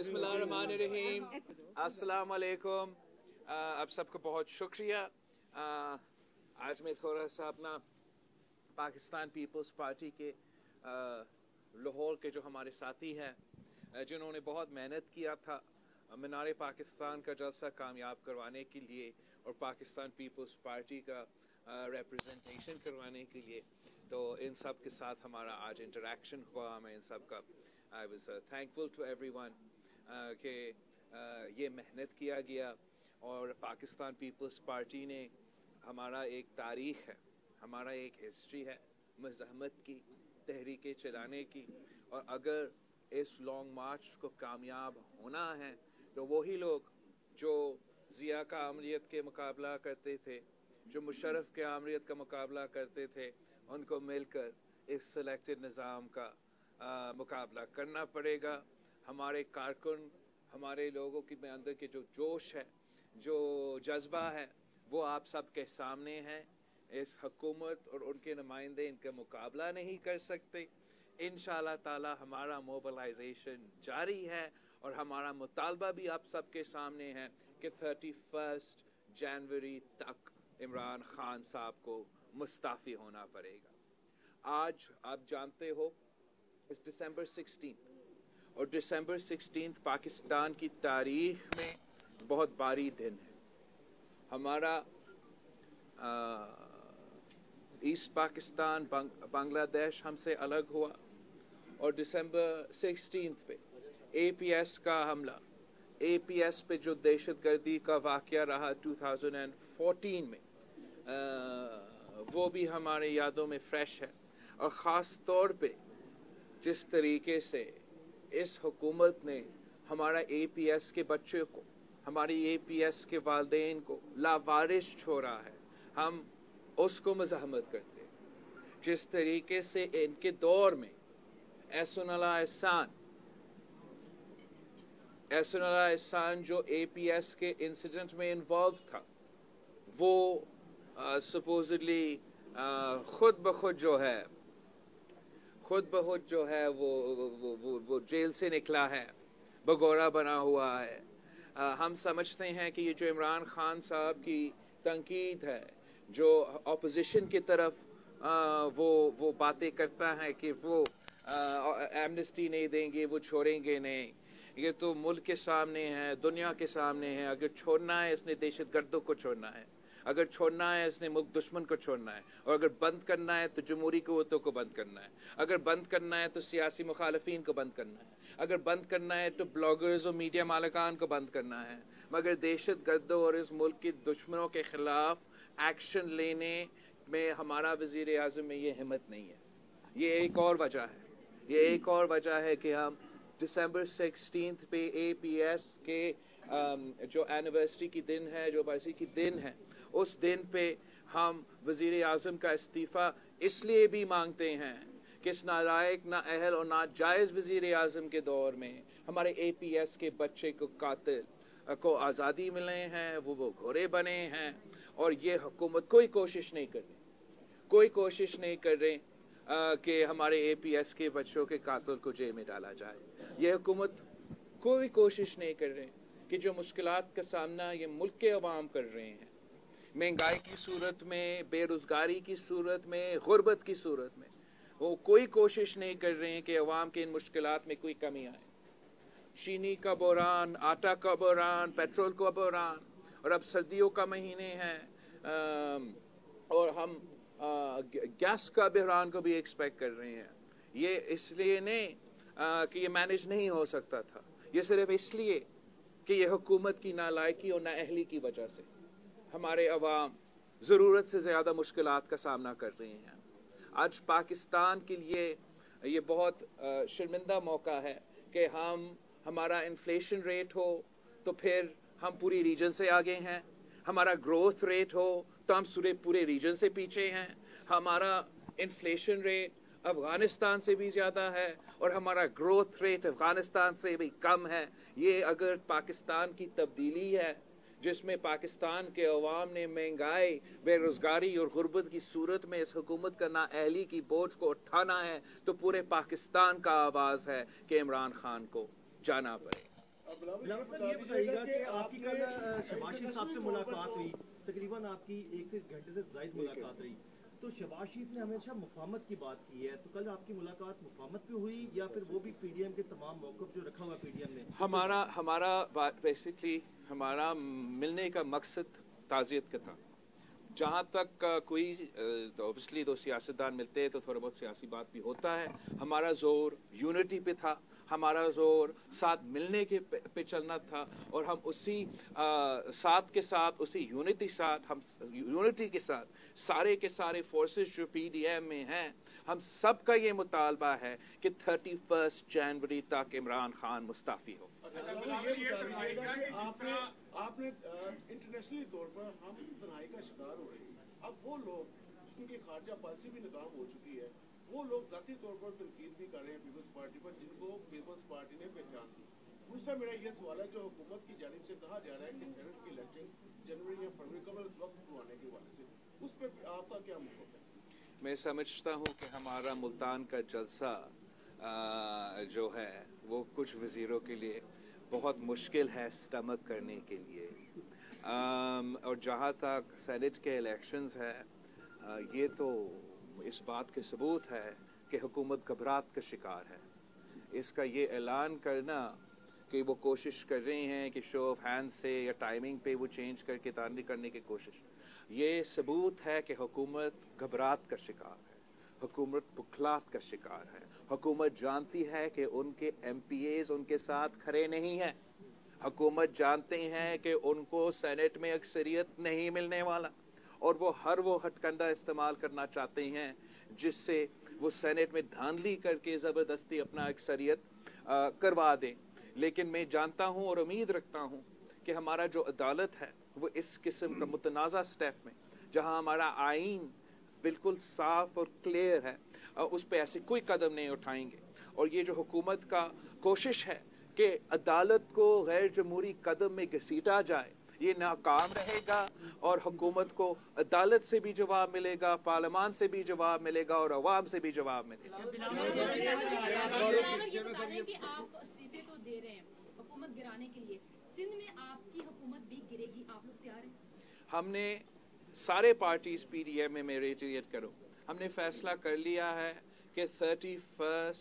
बिस्मिल्लाहिर्रहमानिर्रहीम। अस्सलाम वालेकुम। आप सबको बहुत शुक्रिया। आज मैं थोड़ा सा अपना पाकिस्तान पीपल्स पार्टी के लाहौर के जो हमारे साथी हैं जिन्होंने बहुत मेहनत किया था मीनार पाकिस्तान का जलसा कामयाब करवाने के लिए और पाकिस्तान पीपल्स पार्टी का रिप्रेजेंटेशन करवाने के लिए, तो इन सब के साथ हमारा आज इंटरेक्शन हुआ। मैं इन सब का I was thankful to everyone कि ये मेहनत किया गया और पाकिस्तान पीपल्स पार्टी ने हमारा एक तारीख़ है, हमारा एक हिस्ट्री है मज़ाहमत की, तहरीकें चलाने की, और अगर इस लॉन्ग मार्च को कामयाब होना है तो वही लोग जो ज़िया का आमरीत के मुकाबला करते थे, जो मुशर्रफ के आमरीत का मुकाबला करते थे, उनको मिलकर इस सिलेक्टेड निज़ाम का मुकाबला करना पड़ेगा। हमारे कारकुन, हमारे लोगों के अंदर के जो जोश है, जो जज्बा है, वो आप सब के सामने है। इस हुकूमत और उनके नुमाइंदे इनका मुकाबला नहीं कर सकते। इंशाअल्लाह ताला हमारा मोबिलाइजेशन जारी है और हमारा मुतालबा भी आप सब के सामने है कि 31 जनवरी तक इमरान खान साहब को मुस्ताफ़ी होना पड़ेगा। आज आप जानते हो इस दिसंबर 16 और दिसंबर 16 पाकिस्तान की तारीख में बहुत भारी दिन है। हमारा ईस्ट पाकिस्तान बांग्लादेश हमसे अलग हुआ और दिसंबर 16 पे APS का हमला, APS पे जो दहशतगर्दी का वाक़या रहा 2014 में, वो भी हमारे यादों में फ्रेश है। और ख़ास तौर पे जिस तरीके से इस हुकूमत ने हमारा APS के बच्चे को, हमारी APS के वालिदैन को लावारिस छोड़ा है, हम उसको मज़ाहमत करते हैं। जिस तरीके से इनके दौर में एहसानुल्लाह एहसान जो APS के इंसिडेंट में इन्वॉल्व था, वो सपोजिटली खुद ब खुद जो है वो जेल से निकला है, बगौरा बना हुआ है। हम समझते हैं कि ये जो इमरान खान साहब की तनकीद है, जो अपोजिशन की तरफ वो बातें करता है कि वो एमनेस्टी नहीं देंगे, वो छोड़ेंगे नहीं, ये तो मुल्क के सामने है, दुनिया के सामने है। अगर छोड़ना है इसने दहशतगर्दों को छोड़ना है, अगर छोड़ना है इसने मुल्क दुश्मन को छोड़ना है, और अगर बंद करना है तो जमहूरी क़ुव्वतों को बंद करना है, अगर बंद करना है तो सियासी मुखालफीन को बंद करना है, अगर बंद करना है तो ब्लॉगर्स और मीडिया मालिकान को बंद करना है। मगर दहशतगर्दों और इस मुल्क के दुश्मनों के ख़िलाफ़ एक्शन लेने में हमारा वज़ीर आज़म में ये हिम्मत नहीं है। ये एक और वजह है कि हम दिसंबर 16 पे APS के जो एनिवर्सरी की दिन है, जो बरसी की दिन है, उस दिन पे हम वज़ीर आज़म का इस्तीफ़ा इसलिए भी मांगते हैं कि इस नालायक, नाअहल और नाजायज़ वज़ीर आज़म के दौर में हमारे APS के बच्चे को कातिल को आज़ादी मिले हैं, वो घोड़े बने हैं, और ये हुकूमत कोई कोशिश नहीं कर रही कि हमारे APS के बच्चों के कातिल को जेल में डाला जाए। ये हुकूमत कोई कोशिश नहीं कर रही कि जो मुश्किलात का सामना ये मुल्क के अवाम कर रहे हैं, महंगाई की सूरत में, बेरोज़गारी की सूरत में, गुर्बत की सूरत में, वो कोई कोशिश नहीं कर रहे हैं कि अवाम के इन मुश्किलात में कोई कमी आए। चीनी का बहरान, आटा का बहरान, पेट्रोल का बहरान, और अब सर्दियों का महीने हैं और हम गैस का बहरान को भी एक्सपेक्ट कर रहे हैं। ये इसलिए नहीं कि ये मैनेज नहीं हो सकता था, ये सिर्फ इसलिए कि ये हुकूमत की नालायकी और नाअहली की वजह से हमारे अवाम ज़रूरत से ज़्यादा मुश्किलात का सामना कर रहे हैं। आज पाकिस्तान के लिए ये बहुत शर्मिंदा मौका है कि हमारा इन्फ्लेशन रेट हो तो फिर हम पूरी रीजन से आगे हैं, हमारा ग्रोथ रेट हो तो हम पूरे रीजन से पीछे हैं, हमारा इन्फ्लेशन रेट अफ़गानिस्तान से भी ज़्यादा है और हमारा ग्रोथ रेट अफ़गानिस्तान से भी कम है। ये अगर पाकिस्तान की तब्दीली है जिसमें पाकिस्तान के अवाम ने महंगाई, बेरोज़गारी और गुर्बत की सूरत में इस हुकूमत का नाअहली की बोझ को उठाना है, तो पूरे पाकिस्तान का आवाज़ है कि इमरान खान को जाना पड़ेगा। बिलावल साहब ये बताइएगा कि आपकी कल शहबाज शरीफ साहब से मुलाकात हुई, तकरीबन आपकी 1 से घंटे से ज़ायद मुलाकात रही, तो शहबाज शरीफ ने हमेशा मुफाहमत की बात की है, तो कल आपकी मुलाकात मुफाहमत पे हुई या फिर वो भी पीडीएम के तमाम मौक़िफ़ जो रखा हुआ पीडीएम ने? हमारा बात बेसिकली हमारा मिलने का मकसद ताज़ियत का था। जहाँ तक कोई तो ऑब्वियसली दो सियासतदान मिलते हैं तो थोड़ा बहुत सियासी बात भी होता है। हमारा जोर यूनिटी पे था, हमारा जोर साथ मिलने के पे चलना था, और हम उसी साथ के साथ उसी यूनिटी के साथ सारे के सारे फोर्सेस जो पीडीएम में हैं, हम सबका ये मुतालबा है कि 31 जनवरी तक इमरान खान मुस्ताफ़ी हो। आपने इंटरनेशनली तौर पर हम तनाई का शिकार हो रहे हैं। अब वो लोग जिनकी खारजा पॉलिसी भी नाकाम हो चुकी है, वो लोग ज़ाती तौर पर तनकीद भी कर रहे हैं पीपल्स पार्टी पर, जिनको पीपल्स पार्टी ने पहचान दी। दूसरा मेरा ये सवाल है, जो हुकूमत की जानिब से कहा जा रहा है कि सेनेट की इलेक्शन जनवरी या फरवरी कब इस वक्त करवाने के हवाले से, उस पर आपका क्या मतलब है? मैं समझता हूँ कि हमारा मुल्तान का जलसा जो है वो कुछ वज़ीरों के लिए बहुत मुश्किल है स्टमक करने के लिए, और जहाँ तक सेनेट के इलेक्शंस है, ये तो इस बात के सबूत है कि हुकूमत घबराहट का शिकार है। इसका ये ऐलान करना कि वो कोशिश कर रहे हैं कि शो ऑफ हैंड से या टाइमिंग पे वो चेंज करके तारनी करने की कोशिश, ये सबूत है कि हुकूमत घबराहट का शिकार है, हुकूमत बुखलाहट का शिकार है। हुकूमत जानती है कि उनके एमपीएज उनके साथ खड़े नहीं हैं। हुकूमत जानते हैं कि उनको सेनेट में अक्सरियत नहीं मिलने वाला, और वो हथकंडा इस्तेमाल करना चाहते हैं जिससे वो सेनेट में धांधली करके ज़बरदस्ती अपना अक्सरियत करवा दें। लेकिन मैं जानता हूँ और उम्मीद रखता हूँ कि हमारा जो अदालत है वो इस किस्म का मुतनाज़ा स्टेप में, जहाँ हमारा आइन बिल्कुल साफ और क्लियर है, उस पर ऐसे कोई कदम नहीं उठाएंगे। और ये जो हुकूमत का कोशिश है कि अदालत को गैर जमहूरी कदम में घसीटा जाए, ये नाकाम रहेगा, और हुकूमत को अदालत से भी जवाब मिलेगा, पार्लियामान से भी जवाब मिलेगा, और अवाम से भी जवाब मिलेगा। तो दे रहे हैं हुकूमत गिराने के लिए, सिंध में आपकी हुकूमत भी गिरेगी, आप लोग तैयार हैं? हमने सारे पार्टीज पीडीएम में मैं रेटिएट करूं, हमने फैसला कर लिया है कि 31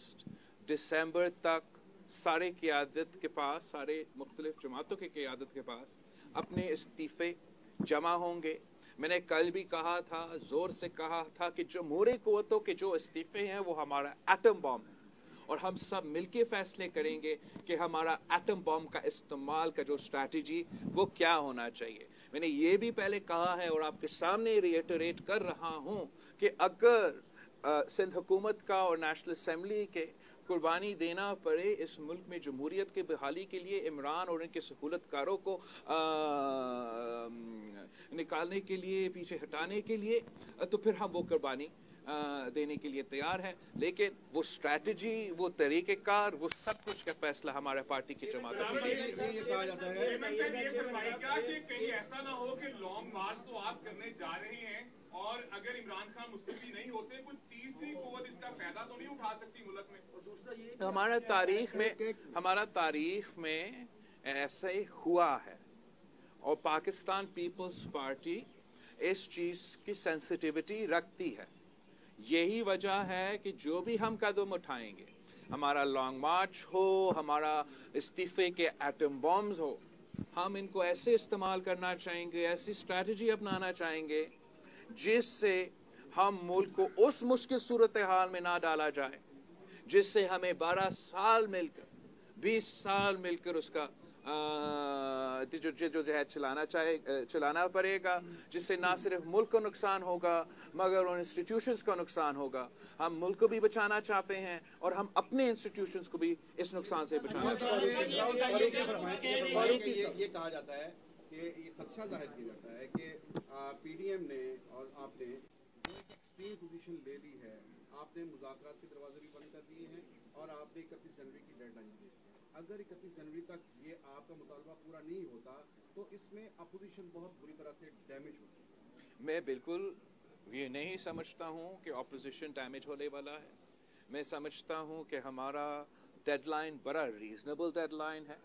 दिसंबर तक सारे क़यादत के पास, सारे मुख्तलिफ जमातों के क़यादत के पास अपने इस्तीफ़े जमा होंगे। मैंने कल भी कहा था, ज़ोर से कहा था कि जमहूरी क़ुव्वतों के जो इस्तीफ़े हैं वो हमारा एटम बॉम्ब है, और हम सब मिलके फैसले करेंगे कि हमारा एटम बॉम्ब का इस्तेमाल का जो स्ट्रैटेजी वो क्या होना चाहिए। मैंने ये भी पहले कहा है और आपके सामने रिएटरेट कर रहा हूँ कि अगर सिंध हुकूमत का और नेशनल असम्बली के कुर्बानी देना पड़े इस मुल्क में जमहूरियत की बहाली के लिए, इमरान और इनके सहूलतकारों को निकालने के लिए, पीछे हटाने के लिए, तो फिर हम वो कुर्बानी देने के लिए तैयार है। लेकिन वो स्ट्रैटेजी, वो तरीक़ेकार, वो सब कुछ का फैसला हमारे पार्टी की जमात कहा जाता है कि कहीं ऐसा ना हो कि लॉन्ग मार्च तो आप करने जा रहे हैं, और अगर इमरान खान मुस्तफी नहीं होते, कोई तीसरी कुव्वत इसका फायदा तो नहीं उठा सकती मुल्क में? और दूसरा ये हमारा तारीख में ऐसा ही हुआ है, और पाकिस्तान पीपल्स पार्टी इस चीज़ की सेंसिटिविटी रखती है। यही वजह है कि जो भी हम कदम उठाएंगे, हमारा लॉन्ग मार्च हो, हमारा इस्तीफे के एटम बॉम्ब्स हो, हम इनको ऐसे इस्तेमाल करना चाहेंगे, ऐसी स्ट्रैटेजी अपनाना चाहेंगे जिससे हम मुल्क को उस मुश्किल सूरत हाल में ना डाला जाए जिससे हमें 12 साल मिलकर, 20 साल मिलकर उसका जो है चलाना पड़ेगा, जिससे ना सिर्फ मुल्क को नुकसान होगा मगर उन इंस्टीट्यूशंस को नुकसान होगा। हम मुल्क को भी बचाना चाहते हैं और हम अपने इंस्टीट्यूशंस को भी इस नुकसान से बचाना चाहते हैं। ये कहा जाता है कि ये खदशा जाहिर किया जाता है कि पीडीएम ने और आपने जो एक एक्सट्रीम पोजीशन ले ली है, आपने मुज़ाकरात के दरवाजे भी बंद कर दिए हैं और आपने 31 जनवरी की डेडलाइन दी है। अगर 31 जनवरी तक ये आपका मुतालबा पूरा नहीं होता तो इसमें अपोजिशन बहुत बुरी तरह से डैमेज होगी। मैं बिल्कुल ये नहीं समझता हूँ कि अपोजिशन डैमेज होने वाला है। मैं समझता हूँ कि हमारा डेडलाइन बड़ा रीजनेबल डेडलाइन है।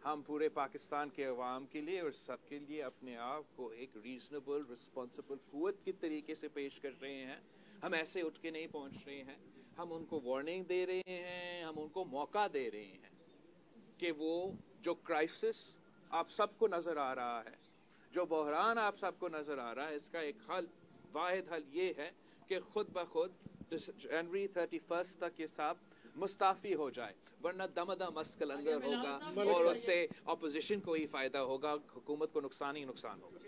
हम पूरे पाकिस्तान के अवाम के लिए और सबके लिए अपने आप को एक रीजनेबल रिस्पॉन्सिबल कुव्वत के तरीके से पेश कर रहे हैं। हम ऐसे उठ के नहीं पहुंच रहे हैं, हम उनको वार्निंग दे रहे हैं, हम उनको मौका दे रहे हैं कि वो जो क्राइसिस आप सबको नज़र आ रहा है, जो बहरान आप सबको नज़र आ रहा है, इसका एक हल, वाहिद हल ये है कि खुद ब खुद जनवरी 31 तक ये सब मुस्ताफ़ी हो जाए, वरना दमदम मस्कल अंदर होगा और उससे अपोजिशन को ही फ़ायदा होगा, हुकूमत को नुकसान ही नुकसान होगा।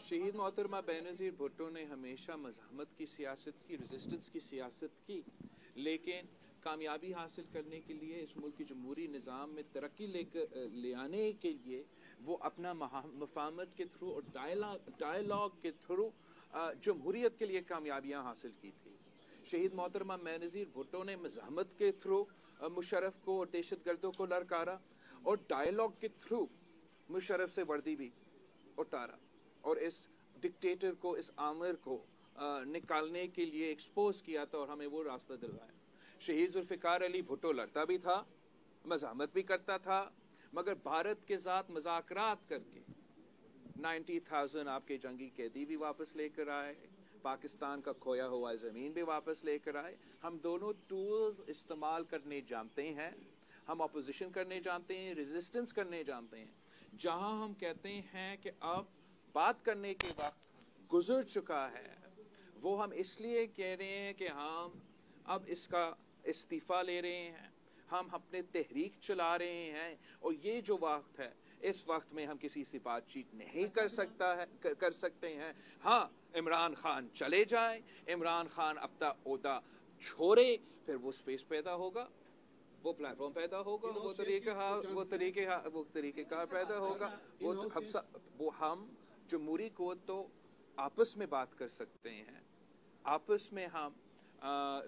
शहीद मोहतरमा बेनज़ीर भुट्टो ने हमेशा मज़ाहमत की सियासत की, रेजिस्टेंस की सियासत की, लेकिन कामयाबी हासिल करने के लिए, इस मुल्क की जमहूरी निज़ाम में तरक्की ले आने के लिए वो अपना मफाहमत के थ्रू और डायलॉग के थ्रू जमहूरियत के लिए कामयाबियाँ हासिल की थी। शहीद मोहतरमा बेनज़ीर भुट्टो ने मज़ाहमत के थ्रू मुशर्रफ को और दहशतगर्दों को ललकारा और डायलॉग के थ्रू मुशर्रफ से वर्दी भी उतारा और इस डिक्टेटर को, इस आमिर को निकालने के लिए एक्सपोज किया था और हमें वो रास्ता दिलवाया। शहीद जुल्फ़िकार अली भुट्टो लड़ता भी था, मज़ाहमत भी करता था, मगर भारत के साथ मज़ाकरात करके 90,000 आपके जंगी कैदी भी वापस लेकर आए, पाकिस्तान का खोया हुआ ज़मीन भी वापस लेकर आए। हम दोनों टूल्स इस्तेमाल करने जानते हैं, हम अपोजिशन करने जानते हैं, रेजिस्टेंस करने जानते हैं। जहां हम कहते हैं कि अब बात करने के वक्त गुजर चुका है, वो हम इसलिए कह रहे हैं कि हम अब इसका इस्तीफ़ा ले रहे हैं, हम अपने तहरीक चला रहे हैं और ये जो वक्त है, इस वक्त में हम किसी से बातचीत नहीं कर सकते हैं। हाँ, इमरान खान चले जाए, इमरान खान अपना ओहदा छोड़े, फिर वो स्पेस पैदा होगा, वो प्लेटफॉर्म पैदा होगा, वो तरीक़ेकार पैदा होगा, वो हम जमहूरी को तो आपस में बात कर सकते हैं, आपस में हम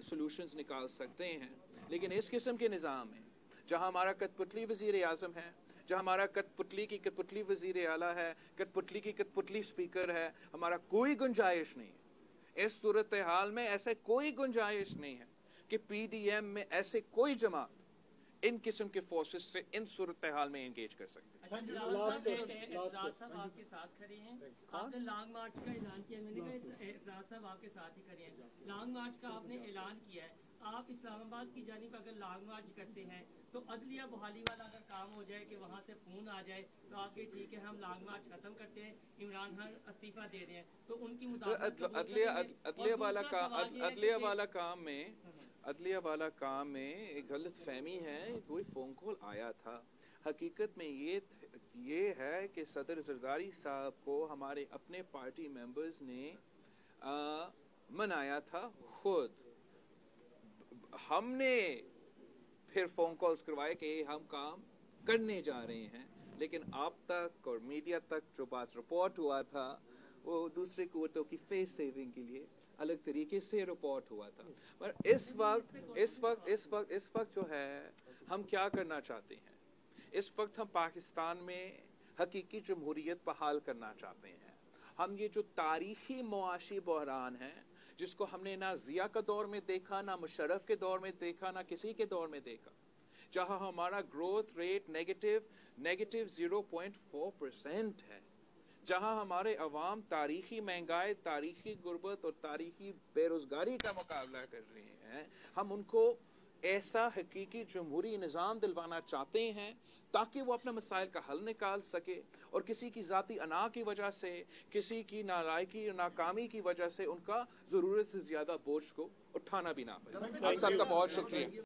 सॉल्यूशंस निकाल सकते हैं, लेकिन इस किस्म के निज़ाम में जहाँ हमारा कठपुतली वज़ीर आज़म है, जहाँ हमारा कठपुतली वज़ीर आला है, कठपुतली की कठपुतली स्पीकर है, हमारा कोई गुंजाइश नहीं है। इस सूरत हाल में ऐसे कोई गुंजाइश नहीं है कि PDM में ऐसे कोई जमात इन किस्म के फोर्सेस से इन सूरत हाल में एंगेज कर सकते हैं। आपके साथ खड़े हैं, आपने लॉन्ग मार्च का ऐलान किया, मैंने कहा एतराज साहब आपके साथ ही खड़े हैं। लॉन्ग मार्च का आपने ऐलान किया है, आप इस्लामाबाद की जानिब अगर लॉन्ग मार्च करते हैं तो अदलिया बहाली वाला अगर काम हो जाए कि वहाँ से फोन आ जाए तो आपके ठीक है हम लॉन्ग मार्च खत्म करते हैं, इमरान खान इस्तीफा दे रहे हैं, तो उनकी अदलिया वाला काम में एक गलत फहमी है। कोई फ़ोन कॉल आया था, हकीकत में ये है कि सदर जरदारी साहब को हमारे अपने पार्टी मेंबर्स ने मनाया था खुद। हमने फिर फ़ोन कॉल्स करवाए कि हम काम करने जा रहे हैं, लेकिन आप तक और मीडिया तक जो बात रिपोर्ट हुआ था वो दूसरे कुव्वतों की फेस सेविंग के लिए अलग तरीके से रिपोर्ट हुआ था। पर इस वक्त जो है हम क्या करना चाहते हैं, इस वक्त हम पाकिस्तान में हकीकी जमहूरियत बहाल करना चाहते हैं। हम ये जो तारीखी मुआशी बहरान है, जिसको हमने ना जिया का दौर में देखा, ना मुशर्रफ के दौर में देखा, ना किसी के दौर में देखा, जहां हमारा ग्रोथ रेट नेगेटिव 0.4% है, जहां हमारे अवाम तारीखी महंगाई, तारीखी गुर्बत और तारीखी बेरोजगारी का मुकाबला कर रहे हैं। हम उनको ऐसा हकीकी जमहूरी निज़ाम दिलवाना चाहते हैं ताकि वो अपने मसाइल का हल निकाल सके और किसी की ज़ाती अना की वजह से, किसी की नालायकी और नाकामी की वजह से उनका ज़रूरत से ज़्यादा बोझ को उठाना भी ना पड़े। आप सबका बहुत शुक्रिया।